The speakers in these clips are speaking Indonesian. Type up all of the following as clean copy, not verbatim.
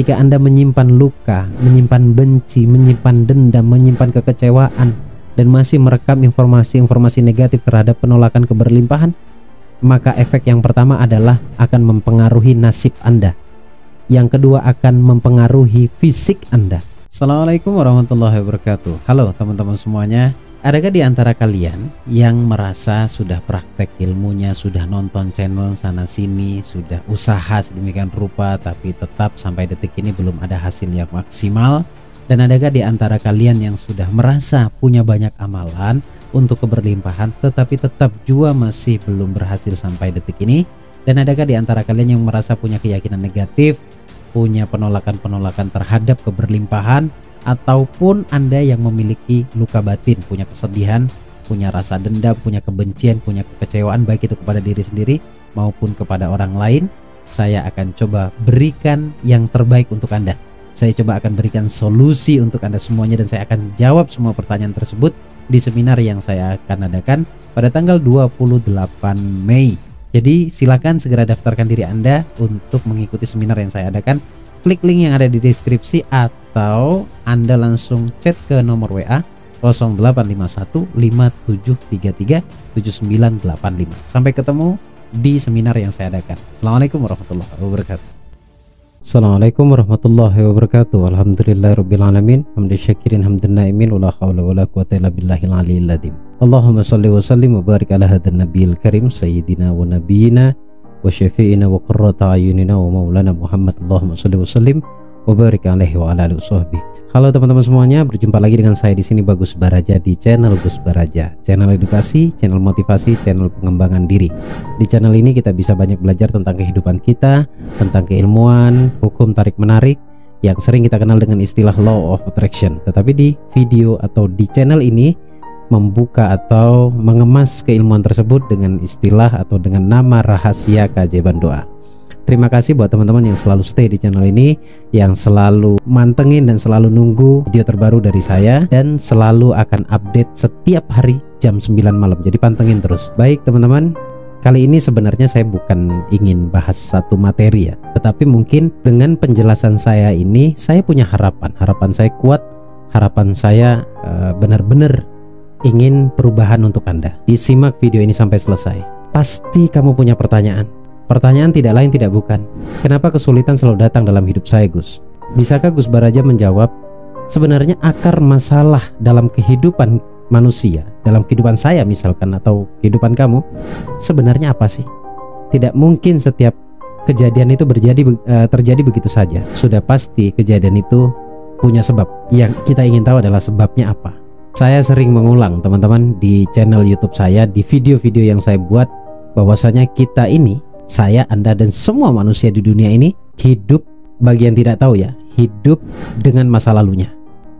Ketika Anda menyimpan luka, menyimpan benci, menyimpan dendam, menyimpan kekecewaan, dan masih merekam informasi-informasi negatif terhadap penolakan keberlimpahan, maka efek yang pertama adalah akan mempengaruhi nasib Anda. Yang kedua akan mempengaruhi fisik Anda. Assalamualaikum warahmatullahi wabarakatuh. Halo teman-teman semuanya. Adakah di antara kalian yang merasa sudah praktek ilmunya, sudah nonton channel sana sini, sudah usaha sedemikian rupa, tapi tetap sampai detik ini belum ada hasil yang maksimal? Dan adakah di antara kalian yang sudah merasa punya banyak amalan untuk keberlimpahan, tetapi tetap juga masih belum berhasil sampai detik ini? Dan adakah di antara kalian yang merasa punya keyakinan negatif, punya penolakan-penolakan terhadap keberlimpahan, ataupun Anda yang memiliki luka batin, punya kesedihan, punya rasa dendam, punya kebencian, punya kekecewaan, baik itu kepada diri sendiri maupun kepada orang lain? Saya akan coba berikan yang terbaik untuk Anda. Saya coba akan berikan solusi untuk Anda semuanya, dan saya akan jawab semua pertanyaan tersebut di seminar yang saya akan adakan pada tanggal 28 Mei. Jadi silakan segera daftarkan diri Anda untuk mengikuti seminar yang saya adakan. Klik link yang ada di deskripsi atau Anda langsung chat ke nomor WA 0851 5733 7985. Sampai ketemu di seminar yang saya adakan. Assalamualaikum warahmatullahi wabarakatuh. Assalamualaikum warahmatullahi wabarakatuh. Alhamdulillahirabbil alamin. Hamdan syakirin hamdan naimin wala haula wala quwata illa billahil aliyyil azim. Allahumma shalli wa sallim wa barik ala hadan nabiyil karim sayyidina wa nabiyina wa syafi'ina wa qurrata ayunina wa maulana Muhammad. Allahumma shalli wa sallim wa barik alaihi wa ala alihi washabbi. Halo teman-teman semuanya, berjumpa lagi dengan saya di sini Bagus Baraja di channel Gus Baraja, channel edukasi, channel motivasi, channel pengembangan diri. Di channel ini kita bisa banyak belajar tentang kehidupan kita, tentang keilmuan, hukum tarik menarik yang sering kita kenal dengan istilah law of attraction. Tetapi di video atau di channel ini membuka atau mengemas keilmuan tersebut dengan istilah atau dengan nama rahasia keajaiban doa. Terima kasih buat teman-teman yang selalu stay di channel ini, yang selalu mantengin dan selalu nunggu video terbaru dari saya, dan selalu akan update setiap hari jam 9 malam. Jadi pantengin terus. Baik teman-teman, kali ini sebenarnya saya bukan ingin bahas satu materi ya, tetapi mungkin dengan penjelasan saya ini saya punya harapan. Harapan saya kuat, harapan saya benar-benar ingin perubahan untuk Anda. Disimak video ini sampai selesai. Pasti kamu punya pertanyaan. Pertanyaan tidak lain tidak bukan, kenapa kesulitan selalu datang dalam hidup saya, Gus? Bisakah Gus Baraja menjawab sebenarnya akar masalah dalam kehidupan manusia, dalam kehidupan saya misalkan, atau kehidupan kamu, sebenarnya apa sih? Tidak mungkin setiap kejadian itu terjadi begitu saja. Sudah pasti kejadian itu punya sebab. Yang kita ingin tahu adalah sebabnya apa. Saya sering mengulang teman-teman di channel YouTube saya, di video-video yang saya buat, bahwasanya kita ini, saya, Anda, dan semua manusia di dunia ini hidup, bagi yang tidak tahu ya, hidup dengan masa lalunya.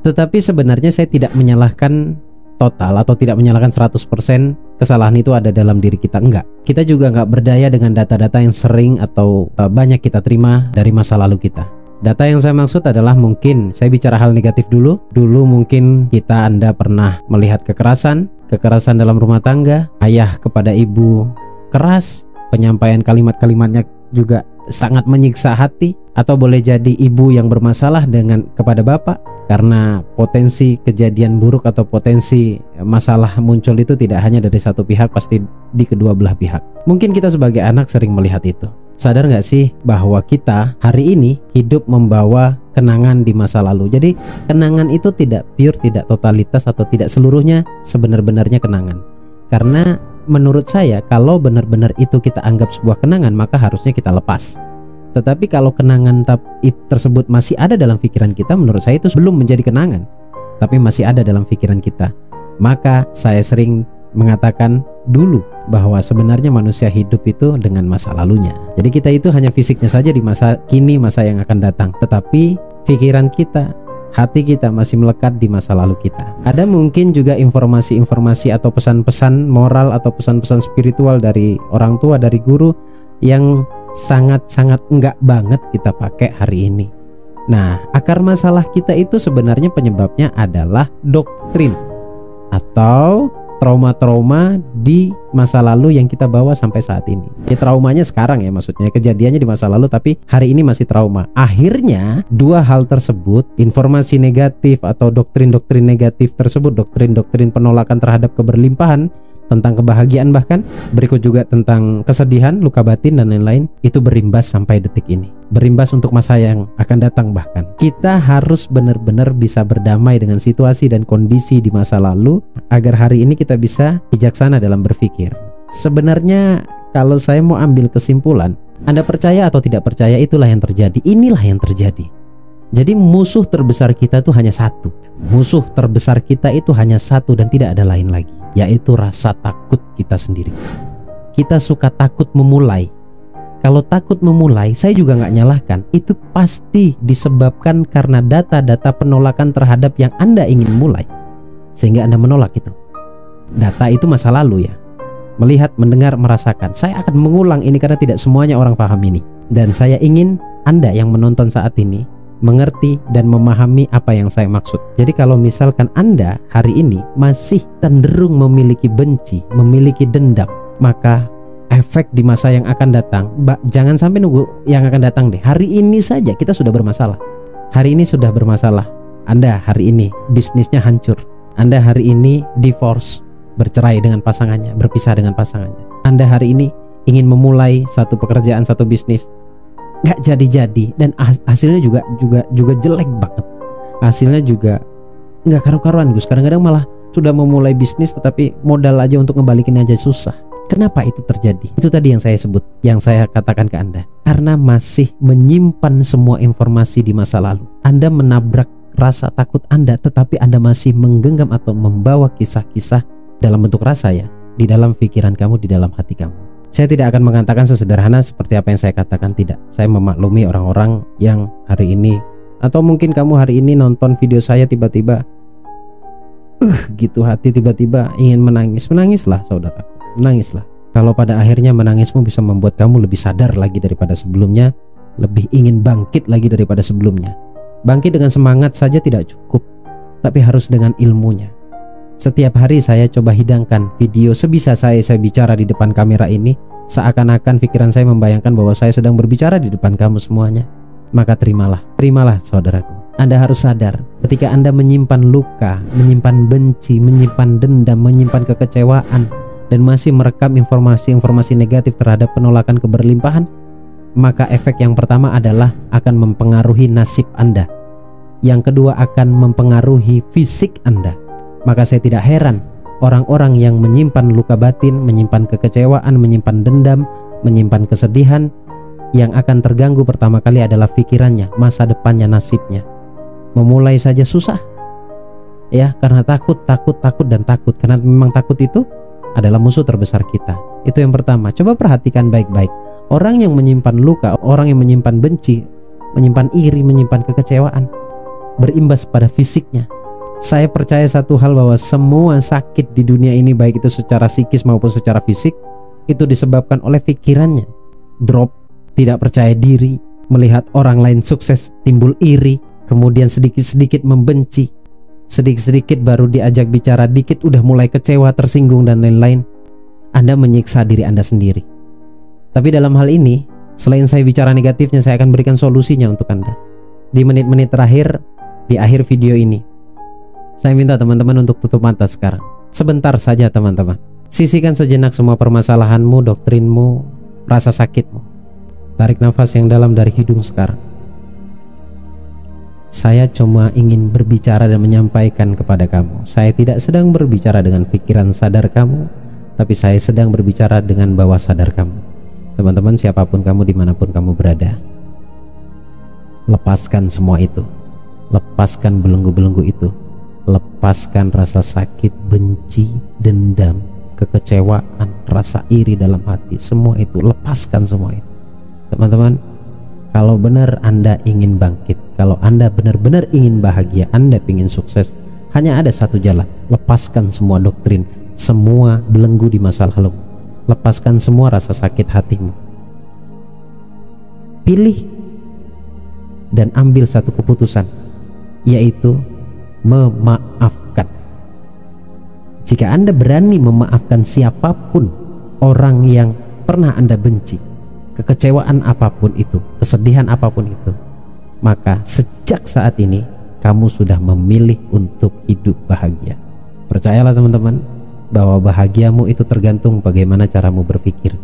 Tetapi sebenarnya saya tidak menyalahkan total atau tidak menyalahkan 100% kesalahan itu ada dalam diri kita. Enggak. Kita juga enggak berdaya dengan data-data yang sering atau banyak kita terima dari masa lalu kita. Data yang saya maksud adalah, mungkin saya bicara hal negatif dulu. Dulu mungkin Anda pernah melihat kekerasan dalam rumah tangga, ayah kepada ibu keras, penyampaian kalimat-kalimatnya juga sangat menyiksa hati, atau boleh jadi ibu yang bermasalah kepada bapak karena potensi kejadian buruk atau potensi masalah muncul itu tidak hanya dari satu pihak, pasti di kedua belah pihak. Mungkin kita sebagai anak sering melihat itu. Sadar nggak sih bahwa kita hari ini hidup membawa kenangan di masa lalu. Jadi kenangan itu tidak pure, tidak totalitas, atau tidak seluruhnya sebenar-benarnya kenangan. Karena menurut saya, kalau benar-benar itu kita anggap sebuah kenangan, maka harusnya kita lepas. Tetapi kalau kenangan tersebut masih ada dalam pikiran kita, menurut saya itu belum menjadi kenangan, tapi masih ada dalam pikiran kita. Maka saya sering mengatakan dulu bahwa sebenarnya manusia hidup itu dengan masa lalunya. Jadi kita itu hanya fisiknya saja di masa kini, masa yang akan datang. Tetapi pikiran kita, hati kita masih melekat di masa lalu kita. Ada mungkin juga informasi-informasi atau pesan-pesan moral atau pesan-pesan spiritual dari orang tua, dari guru, yang sangat-sangat enggak banget kita pakai hari ini. Nah, akar masalah kita itu sebenarnya penyebabnya adalah doktrin atau trauma-trauma di masa lalu yang kita bawa sampai saat ini. Ya, traumanya sekarang ya, maksudnya kejadiannya di masa lalu tapi hari ini masih trauma. Akhirnya dua hal tersebut, informasi negatif atau doktrin-doktrin negatif tersebut, doktrin-doktrin penolakan terhadap keberlimpahan, tentang kebahagiaan, bahkan berikut juga tentang kesedihan, luka batin dan lain-lain, itu berimbas sampai detik ini, berimbas untuk masa yang akan datang. Bahkan kita harus benar-benar bisa berdamai dengan situasi dan kondisi di masa lalu agar hari ini kita bisa bijaksana dalam berpikir. Sebenarnya kalau saya mau ambil kesimpulan, Anda percaya atau tidak percaya, itulah yang terjadi, inilah yang terjadi. Jadi musuh terbesar kita itu hanya satu. Musuh terbesar kita itu hanya satu dan tidak ada lain lagi, yaitu rasa takut kita sendiri. Kita suka takut memulai. Kalau takut memulai, saya juga nggak nyalahkan. Itu pasti disebabkan karena data-data penolakan terhadap yang Anda ingin mulai, sehingga Anda menolak itu. Data itu masa lalu ya. Melihat, mendengar, merasakan. Saya akan mengulang ini karena tidak semuanya orang paham ini. Dan saya ingin Anda yang menonton saat ini mengerti dan memahami apa yang saya maksud. Jadi kalau misalkan Anda hari ini masih cenderung memiliki benci, memiliki dendam, maka efek di masa yang akan datang, jangan sampai nunggu yang akan datang deh. Hari ini saja kita sudah bermasalah. Hari ini sudah bermasalah. Anda hari ini bisnisnya hancur. Anda hari ini divorce, bercerai dengan pasangannya, berpisah dengan pasangannya. Anda hari ini ingin memulai satu pekerjaan, satu bisnis, nggak jadi-jadi, dan hasilnya juga jelek banget. Hasilnya juga nggak karu-karuan, Gus. Kadang-kadang malah sudah memulai bisnis tetapi modal aja untuk ngebalikin aja susah. Kenapa itu terjadi? Itu tadi yang saya sebut, yang saya katakan ke Anda. Karena masih menyimpan semua informasi di masa lalu. Anda menabrak rasa takut Anda, tetapi Anda masih menggenggam atau membawa kisah-kisah dalam bentuk rasa ya, di dalam pikiran kamu, di dalam hati kamu. Saya tidak akan mengatakan sesederhana seperti apa yang saya katakan, tidak. Saya memaklumi orang-orang yang hari ini, atau mungkin kamu hari ini nonton video saya tiba-tiba gitu hati tiba-tiba ingin menangis. Menangislah saudaraku, menangislah. Kalau pada akhirnya menangismu bisa membuat kamu lebih sadar lagi daripada sebelumnya, lebih ingin bangkit lagi daripada sebelumnya. Bangkit dengan semangat saja tidak cukup, tapi harus dengan ilmunya. Setiap hari saya coba hidangkan video sebisa saya bicara di depan kamera ini, seakan-akan pikiran saya membayangkan bahwa saya sedang berbicara di depan kamu semuanya. Maka terimalah saudaraku. Anda harus sadar, ketika Anda menyimpan luka, menyimpan benci, menyimpan dendam, menyimpan kekecewaan, dan masih merekam informasi-informasi negatif terhadap penolakan keberlimpahan, maka efek yang pertama adalah akan mempengaruhi nasib Anda. Yang kedua akan mempengaruhi fisik Anda. Maka saya tidak heran orang-orang yang menyimpan luka batin, menyimpan kekecewaan, menyimpan dendam, menyimpan kesedihan, yang akan terganggu pertama kali adalah pikirannya, masa depannya, nasibnya. Memulai saja susah ya, karena takut. Karena memang takut itu adalah musuh terbesar kita. Itu yang pertama. Coba perhatikan baik-baik. Orang yang menyimpan luka, orang yang menyimpan benci, menyimpan iri, menyimpan kekecewaan, berimbas pada fisiknya. Saya percaya satu hal, bahwa semua sakit di dunia ini, baik itu secara psikis maupun secara fisik, itu disebabkan oleh pikirannya. Drop, tidak percaya diri, melihat orang lain sukses timbul iri, kemudian sedikit-sedikit membenci, sedikit-sedikit baru diajak bicara dikit udah mulai kecewa, tersinggung dan lain-lain. Anda menyiksa diri Anda sendiri. Tapi dalam hal ini, selain saya bicara negatifnya, saya akan berikan solusinya untuk Anda. Di menit-menit terakhir, di akhir video ini, saya minta teman-teman untuk tutup mata sekarang. Sebentar saja teman-teman. Sisihkan sejenak semua permasalahanmu, doktrinmu, rasa sakitmu. Tarik nafas yang dalam dari hidung sekarang. Saya cuma ingin berbicara dan menyampaikan kepada kamu. Saya tidak sedang berbicara dengan pikiran sadar kamu, tapi saya sedang berbicara dengan bawah sadar kamu. Teman-teman, siapapun kamu, dimanapun kamu berada, lepaskan semua itu. Lepaskan belenggu-belenggu itu. Lepaskan rasa sakit, benci, dendam, kekecewaan, rasa iri dalam hati. Semua itu, lepaskan semua itu. Teman-teman, kalau benar Anda ingin bangkit, kalau Anda benar-benar ingin bahagia, Anda ingin sukses, hanya ada satu jalan. Lepaskan semua doktrin, semua belenggu di masa lalu. Lepaskan semua rasa sakit hatimu. Pilih dan ambil satu keputusan, yaitu memaafkan. Jika Anda berani memaafkan siapapun orang yang pernah Anda benci, kekecewaan apapun itu, kesedihan apapun itu, maka sejak saat ini kamu sudah memilih untuk hidup bahagia. Percayalah teman-teman, bahwa bahagiamu itu tergantung bagaimana caramu berpikir.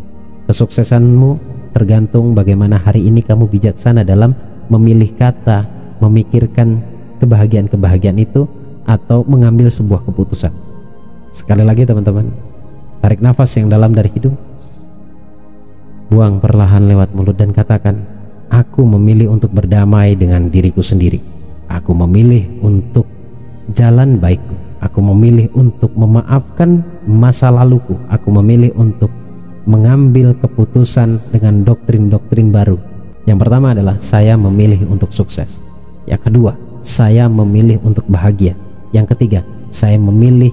Kesuksesanmu tergantung bagaimana hari ini kamu bijaksana dalam memilih kata, memikirkan kebahagiaan-kebahagiaan itu, atau mengambil sebuah keputusan. Sekali lagi teman-teman, tarik nafas yang dalam dari hidung, buang perlahan lewat mulut dan katakan, aku memilih untuk berdamai dengan diriku sendiri. Aku memilih untuk jalan baikku. Aku memilih untuk memaafkan masa laluku. Aku memilih untuk mengambil keputusan dengan doktrin-doktrin baru. Yang pertama adalah saya memilih untuk sukses. Yang kedua, saya memilih untuk bahagia. Yang ketiga, saya memilih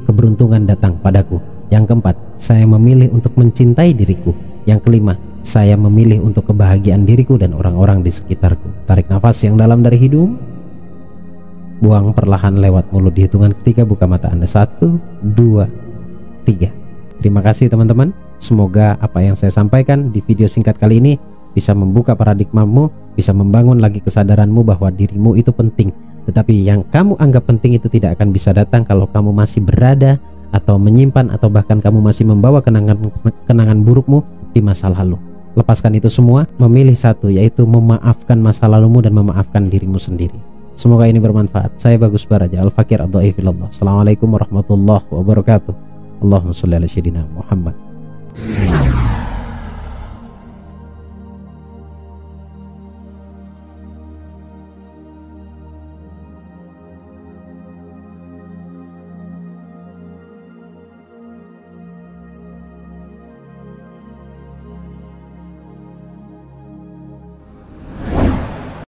keberuntungan datang padaku. Yang keempat, saya memilih untuk mencintai diriku. Yang kelima, saya memilih untuk kebahagiaan diriku dan orang-orang di sekitarku. Tarik nafas yang dalam dari hidung, buang perlahan lewat mulut. Di hitungan ketiga buka mata Anda. 1, 2, 3. Terima kasih teman-teman. Semoga apa yang saya sampaikan di video singkat kali ini bisa membuka paradigmamu, bisa membangun lagi kesadaranmu bahwa dirimu itu penting. Tetapi yang kamu anggap penting itu tidak akan bisa datang kalau kamu masih berada atau menyimpan atau bahkan kamu masih membawa kenangan burukmu di masa lalu. Lepaskan itu semua, memilih satu, yaitu memaafkan masa lalumu dan memaafkan dirimu sendiri. Semoga ini bermanfaat. Saya Bagus Baraja, Al-Fakir Ad-Dhaifillallah. Assalamualaikum warahmatullahi wabarakatuh. Allahumma sholli ala sayyidina Muhammad.